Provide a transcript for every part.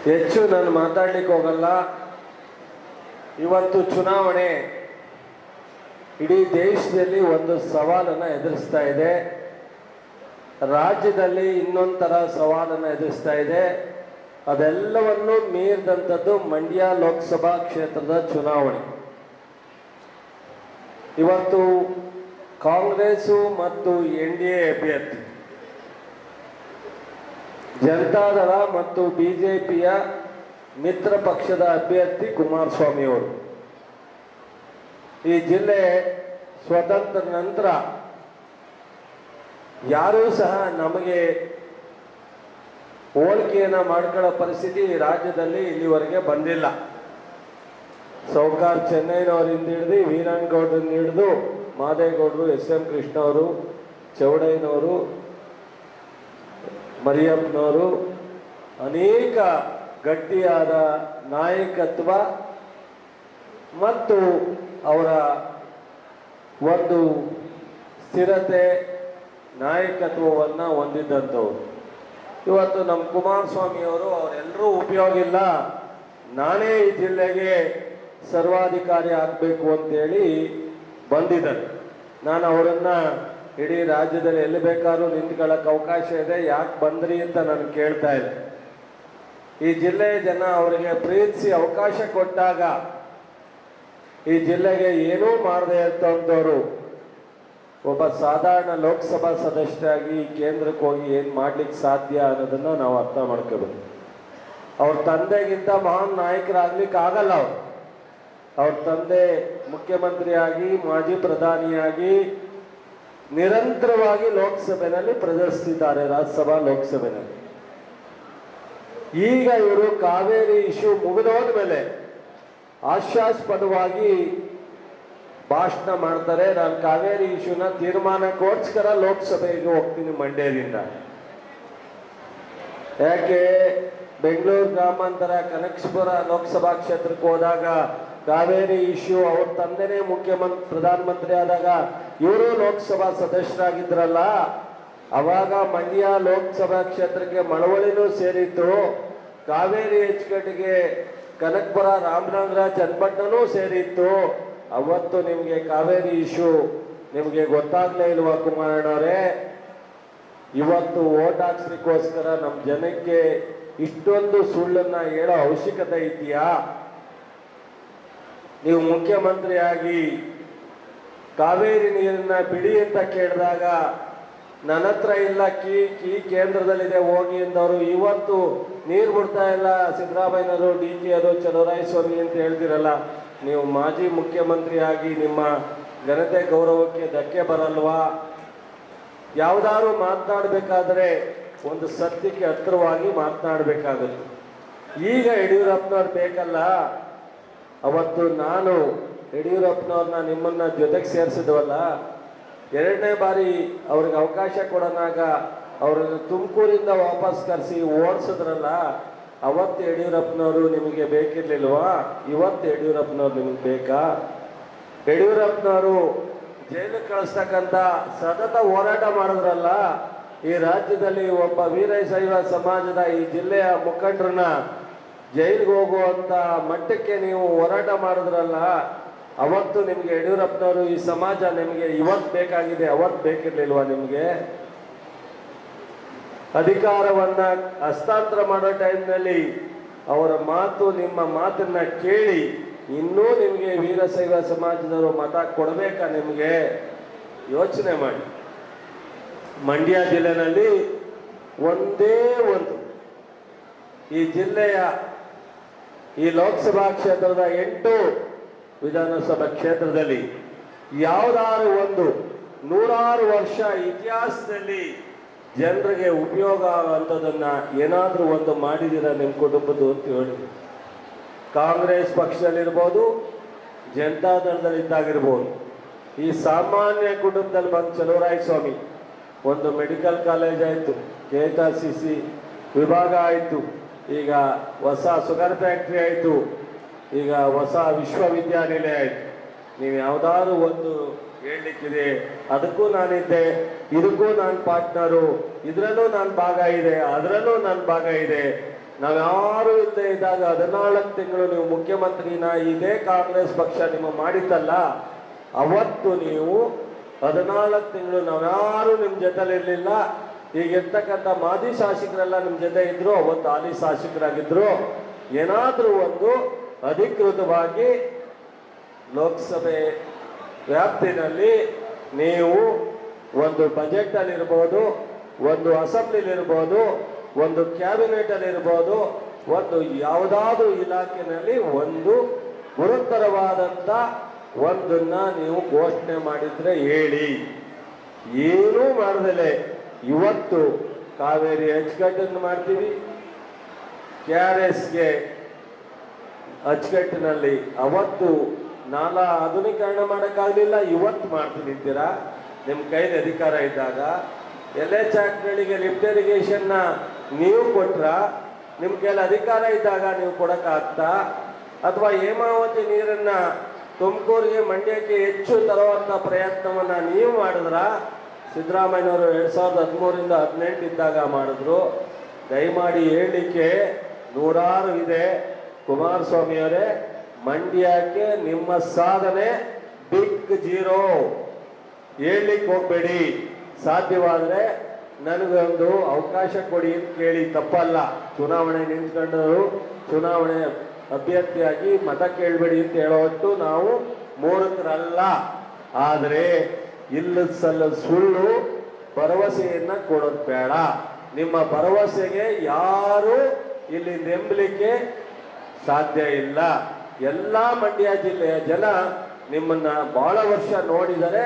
ಹೆಚ್ಚು ನಾನು ಮಾತಾಡ್ಲಿಕ್ಕೆ ಹೋಗಲ್ಲ. ಇವತ್ತು ಚುನಾವಣೆ ಇಡೀ ದೇಶದಲ್ಲಿ ಒಂದು ಸವಾಲನ್ನು ಎದುರಿಸ್ತಾ ಇದೆ, ರಾಜ್ಯದಲ್ಲಿ ಇನ್ನೊಂಥರ ಸವಾಲನ್ನು ಎದುರಿಸ್ತಾ ಇದೆ. ಅದೆಲ್ಲವನ್ನು ಮೀರಿದಂಥದ್ದು ಮಂಡ್ಯ ಲೋಕಸಭಾ ಕ್ಷೇತ್ರದ ಚುನಾವಣೆ. ಇವತ್ತು ಕಾಂಗ್ರೆಸ್ಸು ಮತ್ತು NDA ಅಭ್ಯರ್ಥಿ, ಜನತಾದಳ ಮತ್ತು BJPಯ ಮಿತ್ರ ಪಕ್ಷದ ಅಭ್ಯರ್ಥಿ ಕುಮಾರಸ್ವಾಮಿ ಅವರು ಈ ಜಿಲ್ಲೆ ಸ್ವತಂತ್ರ ನಂತರ ಯಾರೂ ಸಹ ನಮಗೆ ಹೋಲಿಕೆಯನ್ನು ಮಾಡ್ಕೊಳ್ಳೋ ಪರಿಸ್ಥಿತಿ ರಾಜ್ಯದಲ್ಲಿ ಇಲ್ಲಿವರೆಗೆ ಬಂದಿಲ್ಲ. ಸೌಕಾರ್ ಚೆನ್ನೈನವರಿಂದ ಹಿಡಿದು ವೀರಣ್ಣಗೌಡರಿಂದ ಹಿಡಿದು ಮಾದೇಗೌಡರು, SM ಕೃಷ್ಣ ಅವರು, ಚೌಡಯ್ಯನವರು, ಮರಿಯಪ್ಪನವರು ಅನೇಕ ಗಟ್ಟಿಯಾದ ನಾಯಕತ್ವ ಮತ್ತು ಅವರ ಒಂದು ಸ್ಥಿರತೆ ನಾಯಕತ್ವವನ್ನು ಹೊಂದಿದ್ದಂಥವ್ರು. ಇವತ್ತು ನಮ್ಮ ಕುಮಾರಸ್ವಾಮಿಯವರು ಅವರೆಲ್ಲರೂ ಉಪಯೋಗ ಇಲ್ಲ, ನಾನೇ ಈ ಜಿಲ್ಲೆಗೆ ಸರ್ವಾಧಿಕಾರಿ ಆಗಬೇಕು ಅಂತೇಳಿ ಬಂದಿದ್ದಾರೆ. ನಾನು ಅವರನ್ನು ಇಡೀ ರಾಜ್ಯದಲ್ಲಿ ಎಲ್ಲಿ ಬೇಕಾದ್ರೂ ನಿಂತ್ಕೊಳ್ಳೋಕೆ ಅವಕಾಶ ಇದೆ, ಯಾಕೆ ಬಂದ್ರಿ ಅಂತ ನಾನು ಕೇಳ್ತಾ ಇಲ್ಲ. ಈ ಜಿಲ್ಲೆಯ ಜನ ಅವರಿಗೆ ಪ್ರೀತಿಸಿ ಅವಕಾಶ ಕೊಟ್ಟಾಗ ಈ ಜಿಲ್ಲೆಗೆ ಏನೂ ಮಾಡದೆ ಇರ್ತಂಥವ್ರು ಒಬ್ಬ ಸಾಧಾರಣ ಲೋಕಸಭಾ ಸದಸ್ಯರಾಗಿ ಕೇಂದ್ರಕ್ಕೆ ಹೋಗಿ ಏನು ಮಾಡ್ಲಿಕ್ಕೆ ಸಾಧ್ಯ ಅನ್ನೋದನ್ನು ನಾವು ಅರ್ಥ ಮಾಡ್ಕೋಬೇಕು. ಅವ್ರ ತಂದೆಗಿಂತ ಮಹಾನ್ ನಾಯಕರಾಗ್ಲಿಕ್ಕೆ ಆಗಲ್ಲ. ಅವ್ರ ತಂದೆ ಮುಖ್ಯಮಂತ್ರಿಯಾಗಿ, ಮಾಜಿ ಪ್ರಧಾನಿಯಾಗಿ ನಿರಂತರವಾಗಿ ಲೋಕಸಭೆಯಲ್ಲಿ ಪ್ರದರ್ಶಿಸಿದ್ದಾರೆ, ರಾಜ್ಯಸಭಾ ಲೋಕಸಭೆಯಲ್ಲಿ. ಈಗ ಇವರು ಕಾವೇರಿ ಇಶ್ಯೂ ಮುಗಿದೋದ ಮೇಲೆ ಹಾಸ್ಯಾಸ್ಪದವಾಗಿ ಭಾಷಣ ಮಾಡ್ತಾರೆ. ನಾನು ಕಾವೇರಿ ಇಶ್ಯೂನ ತೀರ್ಮಾನಕ್ಕೋಸ್ಕರ ಲೋಕಸಭೆಗೆ ಹೋಗ್ತೀನಿ ಮಂಡ್ಯದಿಂದ. ಯಾಕೆ ಬೆಂಗಳೂರು ಗ್ರಾಮಾಂತರ ಕನಕಪುರ ಲೋಕಸಭಾ ಕ್ಷೇತ್ರಕ್ಕೆ ಹೋದಾಗ ಕಾವೇರಿ ಇಶ್ಯೂ ಅವ್ರ ತಂದೆನೇ ಪ್ರಧಾನಮಂತ್ರಿ ಆದಾಗ ಇವರು ಲೋಕಸಭಾ ಸದಸ್ಯರಾಗಿದ್ರಲ್ಲ, ಅವಾಗ ಮಂಡ್ಯ ಲೋಕಸಭಾ ಕ್ಷೇತ್ರಕ್ಕೆ ಮಳವಳ್ಳಿನೂ ಸೇರಿತ್ತು, ಕಾವೇರಿ ಅಚ್ಚುಕಟ್ಟಿಗೆ ಕನಕಪುರ ರಾಮನಗರ ಚನ್ನಪಟ್ಟಣನೂ ಸೇರಿತ್ತು. ಅವತ್ತು ನಿಮಗೆ ಕಾವೇರಿ ಇಶ್ಯೂ ನಿಮಗೆ ಗೊತ್ತಾಗ್ಲೇ ಇಲ್ವಾ ಕುಮಾರಣ್ಣವರೇ? ಇವತ್ತು ಓಟ್ ಹಾಕ್ಸ್ಲಿಕ್ಕೋಸ್ಕರ ನಮ್ಮ ಜನಕ್ಕೆ ಇಷ್ಟೊಂದು ಸುಳ್ಳನ್ನ ಹೇಳೋ ಅವಶ್ಯಕತೆ ಇದೆಯಾ? ನೀವು ಮುಖ್ಯಮಂತ್ರಿಯಾಗಿ ಕಾವೇರಿ ನೀರನ್ನ ಬಿಡಿ ಅಂತ ಕೇಳಿದಾಗ ನನ್ನ ಹತ್ರ ಇಲ್ಲ, ಕೀ ಕೇಂದ್ರದಲ್ಲಿದೆ ಹೋಗಿ ಎಂದವರು ಇವತ್ತು ನೀರು ಬಿಡ್ತಾ ಇಲ್ಲ ಸಿದ್ದರಾಮಯ್ಯನವರು, DK ಅವರು, ಚಲುವರಾಯಸ್ವಾಮಿ ಅಂತ ಹೇಳ್ತಿರಲ್ಲ. ನೀವು ಮಾಜಿ ಮುಖ್ಯಮಂತ್ರಿಯಾಗಿ ನಿಮ್ಮ ಘನತೆ ಗೌರವಕ್ಕೆ ಧಕ್ಕೆ ಬರಲ್ವಾ? ಯಾವುದಾದ್ರು ಮಾತನಾಡಬೇಕಾದ್ರೆ ಒಂದು ಸತ್ಯಕ್ಕೆ ಹತ್ತಿರವಾಗಿ ಮಾತನಾಡಬೇಕಾಗುತ್ತೆ. ಈಗ ಯಡಿಯೂರಪ್ಪನವ್ರು ಬೇಕಲ್ಲ. ಅವತ್ತು ನಾನು ಯಡಿಯೂರಪ್ಪನವ್ರನ್ನ ನಿಮ್ಮನ್ನ ಜೊತೆಗೆ ಸೇರಿಸಿದ್ವಲ್ಲ, ಎರಡನೇ ಬಾರಿ ಅವ್ರಿಗೆ ಅವಕಾಶ ಕೊಡೋನಾಗ ಅವ್ರನ್ನ ತುಮಕೂರಿಂದ ವಾಪಸ್ ಕರೆಸಿ ಓಡಿಸಿದ್ರಲ್ಲ, ಅವತ್ತು ಯಡಿಯೂರಪ್ಪನವರು ನಿಮಗೆ ಬೇಕಿರ್ಲಿಲ್ವಾ? ಇವತ್ತು ಯಡಿಯೂರಪ್ಪನವ್ರು ನಿಮಗೆ ಬೇಕಾ? ಯಡಿಯೂರಪ್ಪನವರು ಜೈಲಿಗೆ ಕಳಿಸ್ತಕ್ಕಂಥ ಸತತ ಹೋರಾಟ ಮಾಡಿದ್ರಲ್ಲ, ಈ ರಾಜ್ಯದಲ್ಲಿ ಒಬ್ಬ ವೀರಶೈವ ಸಮಾಜದ ಈ ಜಿಲ್ಲೆಯ ಮುಖಂಡರನ್ನ ಜೈಲಿಗೆ ಹೋಗುವಂತ ಮಟ್ಟಕ್ಕೆ ನೀವು ಹೋರಾಟ ಮಾಡಿದ್ರಲ್ಲ, ಅವತ್ತು ನಿಮಗೆ ಯಡಿಯೂರಪ್ಪನವರು ಈ ಸಮಾಜ ನಿಮಗೆ ಇವತ್ತು ಬೇಕಾಗಿದೆ, ಅವತ್ತು ಬೇಕಿರ್ಲಿಲ್ವಾ? ನಿಮಗೆ ಅಧಿಕಾರವನ್ನ ಹಸ್ತಾಂತರ ಮಾಡೋ ಟೈಮ್ನಲ್ಲಿ ಅವರ ಮಾತು, ನಿಮ್ಮ ಮಾತನ್ನ ಕೇಳಿ ಇನ್ನೂ ನಿಮಗೆ ವೀರಶೈವ ಸಮಾಜದವರು ಮತ ಕೊಡಬೇಕಾ? ನಿಮಗೆ ಯೋಚನೆ ಮಾಡಿ. ಮಂಡ್ಯ ಜಿಲ್ಲೆನಲ್ಲಿ ಒಂದೇ ಒಂದು ಈ ಜಿಲ್ಲೆಯ ಈ ಲೋಕಸಭಾ ಕ್ಷೇತ್ರದ 8 ವಿಧಾನಸಭಾ ಕ್ಷೇತ್ರದಲ್ಲಿ ಯಾವುದಾದ್ರು ಒಂದು 100 ವರ್ಷ ಇತಿಹಾಸದಲ್ಲಿ ಜನರಿಗೆ ಉಪಯೋಗ ಆಗುವಂಥದ್ದನ್ನ ಏನಾದರೂ ಒಂದು ಮಾಡಿದ್ದೀರಾ ನಿಮ್ಮ ಕುಟುಂಬದ್ದು ಅಂತ ಹೇಳಿ. ಕಾಂಗ್ರೆಸ್ ಪಕ್ಷದಲ್ಲಿರ್ಬೋದು, ಜನತಾದಳದಲ್ಲಿದ್ದಾಗಿರ್ಬೋದು, ಈ ಸಾಮಾನ್ಯ ಕುಟುಂಬದಲ್ಲಿ ಬಂದು ಚಲುವರಾಯಸ್ವಾಮಿ ಒಂದು ಮೆಡಿಕಲ್ ಕಾಲೇಜ್ ಆಯಿತು, KHRCC ವಿಭಾಗ ಆಯಿತು, ಈಗ ಹೊಸ ಶುಗರ್ ಫ್ಯಾಕ್ಟ್ರಿ ಆಯಿತು, ಈಗ ಹೊಸ ವಿಶ್ವವಿದ್ಯಾನಿಲಯ ಆಯಿತು. ನೀವು ಯಾವುದಾದ್ರು ಒಂದು ಹೇಳಲಿಕ್ಕಿದೆ. ಅದಕ್ಕೂ ನಾನಿದ್ದೆ, ಇದಕ್ಕೂ ನಾನು ಪಾರ್ಟ್ನರು, ಇದರಲ್ಲೂ ನನ್ನ ಭಾಗ ಇದೆ, ಅದರಲ್ಲೂ ನನ್ನ ಭಾಗ ಇದೆ. ನಾವ್ಯಾರು ಇಲ್ಲದೆ ಇದ್ದಾಗ 14 ತಿಂಗಳು ನೀವು ಮುಖ್ಯಮಂತ್ರಿನ ಇದೇ ಕಾಂಗ್ರೆಸ್ ಪಕ್ಷ ನಿಮ್ಮ ಮಾಡಿದ್ದಲ್ಲ, ಅವತ್ತು ನೀವು 14 ತಿಂಗಳು ನಾವ್ಯಾರು ನಿಮ್ಮ ಜೊತೆಲಿರಲಿಲ್ಲ. ಈಗ ಇರ್ತಕ್ಕಂಥ ಮಾಜಿ ಶಾಸಕರೆಲ್ಲ ನಿಮ್ಮ ಜೊತೆ ಇದ್ರು, ಅವತ್ತು ಹಾಲಿ ಶಾಸಕರಾಗಿದ್ರು. ಏನಾದರೂ ಒಂದು ಅಧಿಕೃತವಾಗಿ ಲೋಕಸಭೆ ವ್ಯಾಪ್ತಿನಲ್ಲಿ ನೀವು ಒಂದು ಬಜೆಟ್ ಅಲ್ಲಿ ಇರ್ಬೋದು, ಒಂದು ಅಸೆಂಬ್ಲಿಲಿ ಇರ್ಬೋದು, ಒಂದು ಕ್ಯಾಬಿನೆಟ್ ಅಲ್ಲಿ ಇರ್ಬೋದು, ಒಂದು ಯಾವುದಾದ್ರೂ ಇಲಾಖೆಯಲ್ಲಿ ಒಂದು ಗುರುತರವಾದಂತ ಒಂದನ್ನ ನೀವು ಘೋಷಣೆ ಮಾಡಿದ್ರೆ ಹೇಳಿ. ಏನೂ ಮಾಡದಲೆ ಇವತ್ತು ಕಾವೇರಿ ಅಚ್ಚುಕಟ್ಟನ್ನು ಮಾಡ್ತೀವಿ, KRSಗೆ ಅಚ್ಚುಕಟ್ಟಿನಲ್ಲಿ ಅವತ್ತು ನಾಲಾ ಆಧುನೀಕರಣ ಮಾಡೋಕ್ಕಾಗಲಿಲ್ಲ, ಇವತ್ತು ಮಾಡ್ತೀನಿ ಅಂತೀರಾ. ನಿಮ್ಮ ಕೈಲಿ ಅಧಿಕಾರ ಇದ್ದಾಗ LHಗಳಿಗೆ ಲಿಫ್ಟ್ ಇರಿಗೇಷನ್ನ ನೀವು ಕೊಟ್ರ, ನಿಮ್ಮ ಕೈಲಿ ಅಧಿಕಾರ ಇದ್ದಾಗ ನೀವು ಕೊಡೋಕ್ಕಾಗ್ತಾ? ಅಥವಾ ಹೇಮಾವತಿ ನೀರನ್ನ ತುಮಕೂರಿಗೆ ಮಂಡ್ಯಕ್ಕೆ ಹೆಚ್ಚು ತರುವಂಥ ಪ್ರಯತ್ನವನ್ನ ನೀವು ಮಾಡಿದ್ರ? ಸಿದ್ದರಾಮಯ್ಯನವರು 2013ರಿಂದ 2018 ಇದ್ದಾಗ ಮಾಡಿದ್ರು. ದಯಮಾಡಿ ಹೇಳಲಿಕ್ಕೆ ನೂರಾರು ಇದೆ. ಕುಮಾರಸ್ವಾಮಿ ಅವರೇ, ಮಂಡ್ಯಕ್ಕೆ ನಿಮ್ಮ ಸಾಧನೆ ಬಿಗ್ ಜೀರೋ. ಹೇಳಲಿಕ್ಕೆ ಹೋಗ್ಬೇಡಿ. ಸಾಧ್ಯವಾದರೆ ನನಗೊಂದು ಅವಕಾಶ ಕೊಡಿ ಅಂತ ಕೇಳಿ, ತಪ್ಪಲ್ಲ. ಚುನಾವಣೆ ನಿಂತ್ಕೊಂಡವರು ಚುನಾವಣೆ ಅಭ್ಯರ್ಥಿಯಾಗಿ ಮತ ಕೇಳಬೇಡಿ ಅಂತ ಹೇಳೋಟ್ಟು ನಾವು ಮೂಢರಲ್ಲ. ಆದರೆ ಇಲ್ಲದ ಸಲ್ಲ ಸುಳ್ಳು ಭರವಸೆಯನ್ನ ಕೊಡೋದು ಬೇಡ. ನಿಮ್ಮ ಭರವಸೆಗೆ ಯಾರು ಇಲ್ಲಿ ನೆಂಬಲಿಕ್ಕೆ ಸಾಧ್ಯ ಇಲ್ಲ. ಎಲ್ಲ ಮಂಡ್ಯ ಜಿಲ್ಲೆಯ ಜನ ನಿಮ್ಮನ್ನ ಬಹಳ ವರ್ಷ ನೋಡಿದರೆ,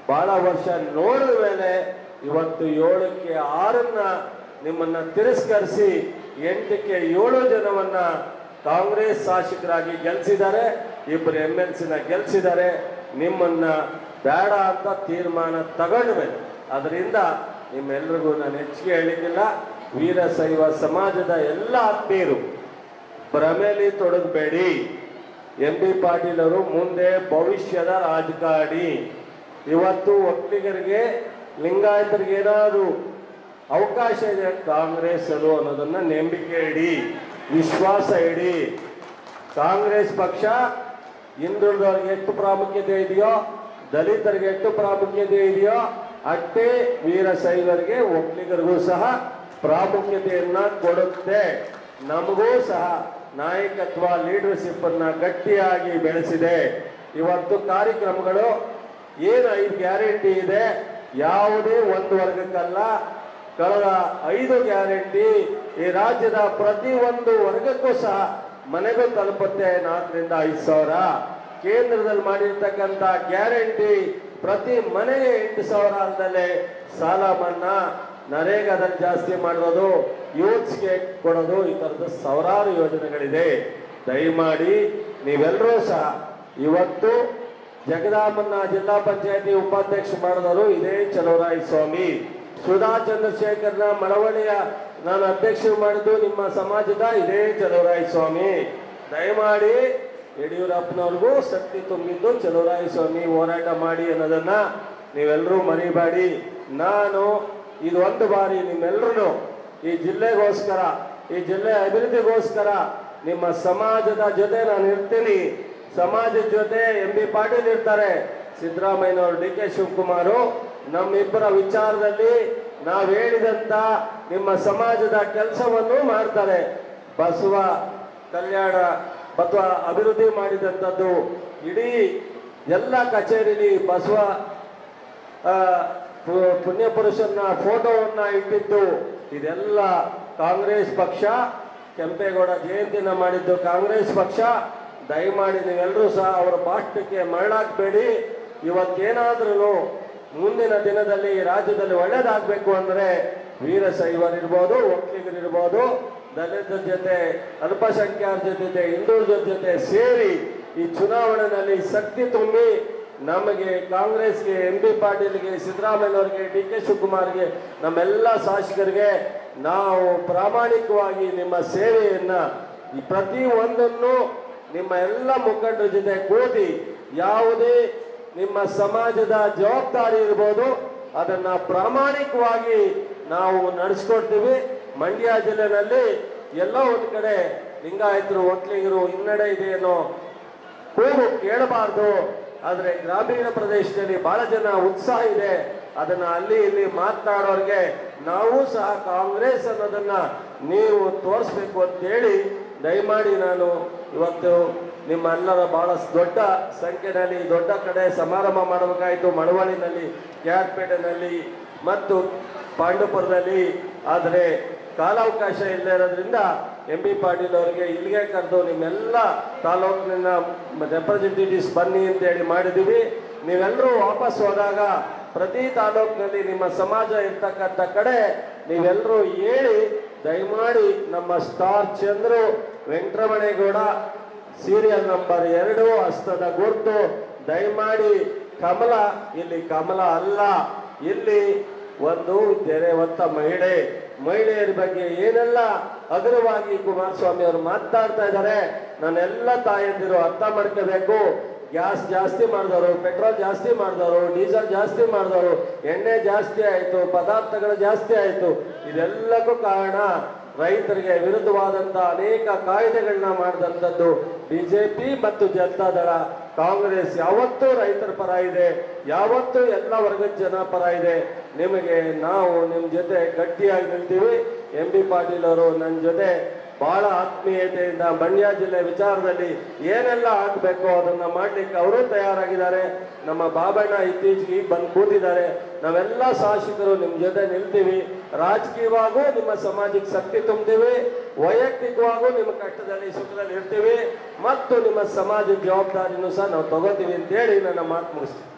ಬಹಳ ವರ್ಷ ನೋಡಿದ ಮೇಲೆ ಇವತ್ತು 7ಕ್ಕೆ 6 ನಿಮ್ಮನ್ನ ತಿರಸ್ಕರಿಸಿ 8ಕ್ಕೆ 7 ಜನವನ್ನ ಕಾಂಗ್ರೆಸ್ ಶಾಸಕರಾಗಿ ಗೆಲ್ಸಿದ್ದಾರೆ. 2 MLCನ ಗೆಲ್ಸಿದ್ದಾರೆ. ನಿಮ್ಮನ್ನ ಬೇಡ ಅಂತ ತೀರ್ಮಾನ ತಗೊಂಡ್ಮೇಲೆ ಅದರಿಂದ ನಿಮ್ಮೆಲ್ಲರಿಗೂ ನಾನು ಹೆಚ್ಚಿಗೆ ಹೇಳಿಕ್ಕಿಲ್ಲ. ವೀರಶೈವ ಸಮಾಜದ ಎಲ್ಲ ಆತ್ಮೀಯರು ಭ್ರಮೆಯಲ್ಲಿ ತೊಡಗಬೇಡಿ. MB ಪಾಟೀಲ್ ಅವರು ಮುಂದೆ ಭವಿಷ್ಯದ ರಾಜಕಾರಣಿ. ಇವತ್ತು ಒಕ್ಕಲಿಗರಿಗೆ ಲಿಂಗಾಯತರಿಗೆ ಏನಾದರೂ ಅವಕಾಶ ಇದೆ ಕಾಂಗ್ರೆಸ್ ಅದು ಅನ್ನೋದನ್ನ ನಂಬಿಕೆ ಇಡಿ, ವಿಶ್ವಾಸ ಇಡಿ. ಕಾಂಗ್ರೆಸ್ ಪಕ್ಷ ಹಿಂದುಳಿದವರಿಗೆ ಎಷ್ಟು ಪ್ರಾಮುಖ್ಯತೆ ಇದೆಯೋ, ದಲಿತರಿಗೆ ಎಷ್ಟು ಪ್ರಾಮುಖ್ಯತೆ ಇದೆಯೋ, ಅಷ್ಟೇ ವೀರಶೈವರಿಗೆ ಒಕ್ಕಲಿಗರಿಗೂ ಸಹ ಪ್ರಾಮುಖ್ಯತೆಯನ್ನ ಕೊಡುತ್ತೆ. ನಮಗೂ ಸಹ ನಾಯಕತ್ವ ಲೀಡರ್ಶಿಪ್ ಅನ್ನ ಗಟ್ಟಿಯಾಗಿ ಬೆಳೆಸಿದೆ. ಇವತ್ತು ಕಾರ್ಯಕ್ರಮಗಳು ಏನು 5 ಗ್ಯಾರಂಟಿ ಇದೆ, ಯಾವುದೇ ಒಂದು ವರ್ಗಕ್ಕಲ್ಲ. ಕಳೆದ 5 ಗ್ಯಾರಂಟಿ ಈ ರಾಜ್ಯದ ಪ್ರತಿ ಒಂದು ವರ್ಗಕ್ಕೂ ಸಹ ಮನೆಗೂ ತಲುಪುತ್ತೆ. 4ರಿಂದ 5 ಸಾವಿರ. ಕೇಂದ್ರದಲ್ಲಿ ಮಾಡಿರ್ತಕ್ಕಂಥ ಗ್ಯಾರಂಟಿ ಪ್ರತಿ ಮನೆಗೆ 8,000 ಅಲ್ಲದೆ ಸಾಲ ಮನ್ನಾ, ನರೇಗಾದಲ್ಲಿ ಜಾಸ್ತಿ ಮಾಡೋದು, ಯೂತ್ಸ್ಗೆ ಕೊಡೋದು, ಈ ಥರದ ಸಾವಿರಾರು ಯೋಜನೆಗಳಿದೆ. ದಯಮಾಡಿ ನೀವೆಲ್ಲರೂ ಸಹ ಇವತ್ತು ಜಗದಾಮನ್ನ ಜಿಲ್ಲಾ ಪಂಚಾಯತಿ ಉಪಾಧ್ಯಕ್ಷ ಮಾಡಿದವರು ಇದೇ ಚಲುವರಾಯಸ್ವಾಮಿ. ಸುಧಾ ಚಂದ್ರಶೇಖರ್ನ ಮಳವಳ್ಳಿಯ ನಾನು ಅಧ್ಯಕ್ಷ ಮಾಡಿದ್ದು ನಿಮ್ಮ ಸಮಾಜದ ಇದೇ ಚಲುವರಾಯಸ್ವಾಮಿ. ದಯಮಾಡಿ ಯಡಿಯೂರಪ್ಪನವ್ರಿಗೂ ಶಕ್ತಿ ತುಂಬಿದ್ದು ಚಲುವರಾಯಸ್ವಾಮಿ ಹೋರಾಟ ಮಾಡಿ ಅನ್ನೋದನ್ನ ನೀವೆಲ್ಲರೂ ಮರಿಬೇಡಿ. ನಾನು ಇದು ಒಂದು ಬಾರಿ ನಿಮ್ಮೆಲ್ಲರೂ ಈ ಜಿಲ್ಲೆಗೋಸ್ಕರ, ಈ ಜಿಲ್ಲೆ ಅಭಿವೃದ್ಧಿಗೋಸ್ಕರ ನಿಮ್ಮ ಸಮಾಜದ ಜೊತೆ ನಾನು ಇರ್ತೀನಿ. ಸಮಾಜದ ಜೊತೆ MB ಪಾಟೀಲ್ ಇರ್ತಾರೆ, ಸಿದ್ದರಾಮಯ್ಯನವರು, DK ಶಿವಕುಮಾರ್. ನಮ್ಮಿಬ್ಬರ ವಿಚಾರದಲ್ಲಿ ನಾವು ಹೇಳಿದಂತ ನಿಮ್ಮ ಸಮಾಜದ ಕೆಲಸವನ್ನು ಮಾಡ್ತಾರೆ. ಬಸವ ಕಲ್ಯಾಣ ಅಥವಾ ಅಭಿವೃದ್ಧಿ ಮಾಡಿದಂಥದ್ದು, ಇಡೀ ಎಲ್ಲ ಕಚೇರಿಲಿ ಬಸವ ಪುಣ್ಯ ಪುರುಷನ ಫೋಟೋವನ್ನ ಇಟ್ಟಿದ್ದು ಇದೆಲ್ಲ ಕಾಂಗ್ರೆಸ್ ಪಕ್ಷ. ಕೆಂಪೇಗೌಡ ಜಯಂತಿನ ಮಾಡಿದ್ದು ಕಾಂಗ್ರೆಸ್ ಪಕ್ಷ. ದಯಮಾಡಿ ನೀವೆಲ್ಲರೂ ಸಹ ಅವರ ಭಾಷಣಕ್ಕೆ ಮರಳಾಗಬೇಡಿ. ಇವತ್ತೇನಾದ್ರೂ ಮುಂದಿನ ದಿನದಲ್ಲಿ ರಾಜ್ಯದಲ್ಲಿ ಒಳ್ಳೇದಾಗಬೇಕು ಅಂದ್ರೆ ವೀರಶೈವರಿರ್ಬೋದು, ಒಕ್ಕಲಿಗರಿರ್ಬೋದು, ದಲಿತರ ಜೊತೆ, ಅಲ್ಪಸಂಖ್ಯಾತರ ಜೊತೆ, ಹಿಂದುಳಿದರ ಜೊತೆ ಸೇರಿ ಈ ಚುನಾವಣೆಯಲ್ಲಿ ಶಕ್ತಿ ತುಂಬಿ ನಮಗೆ ಕಾಂಗ್ರೆಸ್ಗೆ, MB ಪಾಟೀಲ್ಗೆ, ಸಿದ್ದರಾಮಯ್ಯನವರಿಗೆ, DK ಶಿವಕುಮಾರ್ಗೆ, ನಮ್ಮೆಲ್ಲ ಶಾಸಕರಿಗೆ ನಾವು ಪ್ರಾಮಾಣಿಕವಾಗಿ ನಿಮ್ಮ ಸೇವೆಯನ್ನ ಪ್ರತಿ ಒಂದನ್ನು ನಿಮ್ಮ ಎಲ್ಲ ಮುಖಂಡರ ಜೊತೆ ಕೂಡಿ ಯಾವುದೇ ನಿಮ್ಮ ಸಮಾಜದ ಜವಾಬ್ದಾರಿ ಇರ್ಬೋದು, ಅದನ್ನ ಪ್ರಾಮಾಣಿಕವಾಗಿ ನಾವು ನಡೆಸ್ಕೊಡ್ತೀವಿ. ಮಂಡ್ಯ ಜಿಲ್ಲೆನಲ್ಲಿ ಎಲ್ಲೋ ಒಂದ್ ಕಡೆ ಲಿಂಗಾಯತರು ಒಕ್ಕಲಿಗರು ಹಿನ್ನಡೆ ಇದೆ ಅನ್ನೋ ಕೂಗು ಕೇಳಬಾರ್ದು. ಆದ್ರೆ ಗ್ರಾಮೀಣ ಪ್ರದೇಶದಲ್ಲಿ ಬಹಳ ಜನ ಉತ್ಸಾಹ ಇದೆ. ಅದನ್ನ ಅಲ್ಲಿ ಇಲ್ಲಿ ಮಾತನಾಡೋರಿಗೆ ನಾವು ಸಹ ಕಾಂಗ್ರೆಸ್ ಅನ್ನೋದನ್ನ ನೀವು ತೋರಿಸ್ಬೇಕು ಅಂತೇಳಿ ದಯಮಾಡಿ ನಾನು ಇವತ್ತು ನಿಮ್ಮೆಲ್ಲರ ಬಹಳ ದೊಡ್ಡ ಸಂಖ್ಯೆಯಲ್ಲಿ ದೊಡ್ಡ ಕಡೆ ಸಮಾರಂಭ ಮಾಡಬೇಕಾಯಿತು. ಮಳವಳ್ಳಿನಲ್ಲಿ, ಕ್ಯಾರ್ಪೇಟೆನಲ್ಲಿ ಮತ್ತು ಪಾಂಡುಪುರದಲ್ಲಿ. ಆದರೆ ಕಾಲಾವಕಾಶ ಇಲ್ಲದೆ ಇರೋದ್ರಿಂದ MP ಪಾಟೀಲ್ ಅವರಿಗೆ ಇಲ್ಲಿಗೆ ಕರೆದು ನಿಮ್ಮೆಲ್ಲ ತಾಲೂಕಿನ ರೆಪ್ರೆಸೆಂಟೇಟಿವ್ಸ್ ಬನ್ನಿ ಅಂತೇಳಿ ಮಾಡಿದ್ದೀವಿ. ನೀವೆಲ್ಲರೂ ವಾಪಸ್ ಹೋದಾಗ ಪ್ರತಿ ತಾಲೂಕಿನಲ್ಲಿ ನಿಮ್ಮ ಸಮಾಜ ಇರ್ತಕ್ಕಂಥ ಕಡೆ ನೀವೆಲ್ಲರೂ ಹೇಳಿ ದಯಮಾಡಿ ನಮ್ಮ star Chandru Venkataramanegowda serial number 2 ಹಸ್ತದ ಗುರುತು. ದಯಮಾಡಿ ಕಮಲ ಇಲ್ಲಿ ಕಮಲ ಅಲ್ಲ, ಇಲ್ಲಿ ಒಂದು ತೆರೆವಂತ ಮಹಿಳೆಯರ ಬಗ್ಗೆ ಏನೆಲ್ಲ ಹಗುರವಾಗಿ ಕುಮಾರಸ್ವಾಮಿ ಅವರು ಮಾತಾಡ್ತಾ ಇದ್ದಾರೆ. ನಾನೆಲ್ಲ ತಾಯಂದಿರು ಅರ್ಥ ಮಾಡ್ಕೋಬೇಕು. ಗ್ಯಾಸ್ ಜಾಸ್ತಿ ಮಾಡಿದವರು, ಪೆಟ್ರೋಲ್ ಜಾಸ್ತಿ ಮಾಡಿದವರು, ಡೀಸೆಲ್ ಜಾಸ್ತಿ ಮಾಡಿದವರು, ಎಣ್ಣೆ ಜಾಸ್ತಿ ಆಯಿತು, ಪದಾರ್ಥಗಳು ಜಾಸ್ತಿ ಆಯಿತು. ಇದೆಲ್ಲಕ್ಕೂ ಕಾರಣ ರೈತರಿಗೆ ವಿರುದ್ಧವಾದಂತಹ ಅನೇಕ ಕಾಯ್ದೆಗಳನ್ನ ಮಾಡಿದಂಥದ್ದು ಬಿಜೆಪಿ ಮತ್ತು ಜನತಾದಳ. ಕಾಂಗ್ರೆಸ್ ಯಾವತ್ತೂ ರೈತರ ಪರ ಇದೆ, ಯಾವತ್ತೂ ಎಲ್ಲ ವರ್ಗದ ಜನ ಪರ ಇದೆ. ನಿಮಗೆ ನಾವು ನಿಮ್ಮ ಜೊತೆ ಗಟ್ಟಿಯಾಗಿ ನಿಲ್ತೀವಿ. MP ಪಾಟೀಲ್ ಅವರು ನನ್ನ ಜೊತೆ ಬಹಳ ಆತ್ಮೀಯತೆಯಿಂದ ಮಂಡ್ಯ ಜಿಲ್ಲೆ ವಿಚಾರದಲ್ಲಿ ಏನೆಲ್ಲ ಆಗಬೇಕು ಅದನ್ನ ಮಾಡ್ಲಿಕ್ಕೆ ಅವರು ತಯಾರಾಗಿದ್ದಾರೆ. ನಮ್ಮ ಬಾಬಣ್ಣ ಇತ್ತೀಚೆಗೆ ಬಂದು ಕೂತಿದ್ದಾರೆ. ನಾವೆಲ್ಲ ಶಾಸಕರು ನಿಮ್ಮ ಜೊತೆ ನಿಲ್ತೀವಿ. ರಾಜಕೀಯವಾಗೂ ನಿಮ್ಮ ಸಮಾಜಕ್ಕೆ ಶಕ್ತಿ ತುಂಬ್ತೀವಿ, ವೈಯಕ್ತಿಕವಾಗೂ ನಿಮ್ಮ ಕಷ್ಟದಲ್ಲಿ ಸುಖದಲ್ಲಿ ಇರ್ತೀವಿ ಮತ್ತು ನಿಮ್ಮ ಸಮಾಜದ ಜವಾಬ್ದಾರಿನೂ ಸಹ ನಾವು ತಗೋತೀವಿ ಅಂತೇಳಿ ನನ್ನ ಮಾತು ಮುಗಿಸ್ತೀವಿ.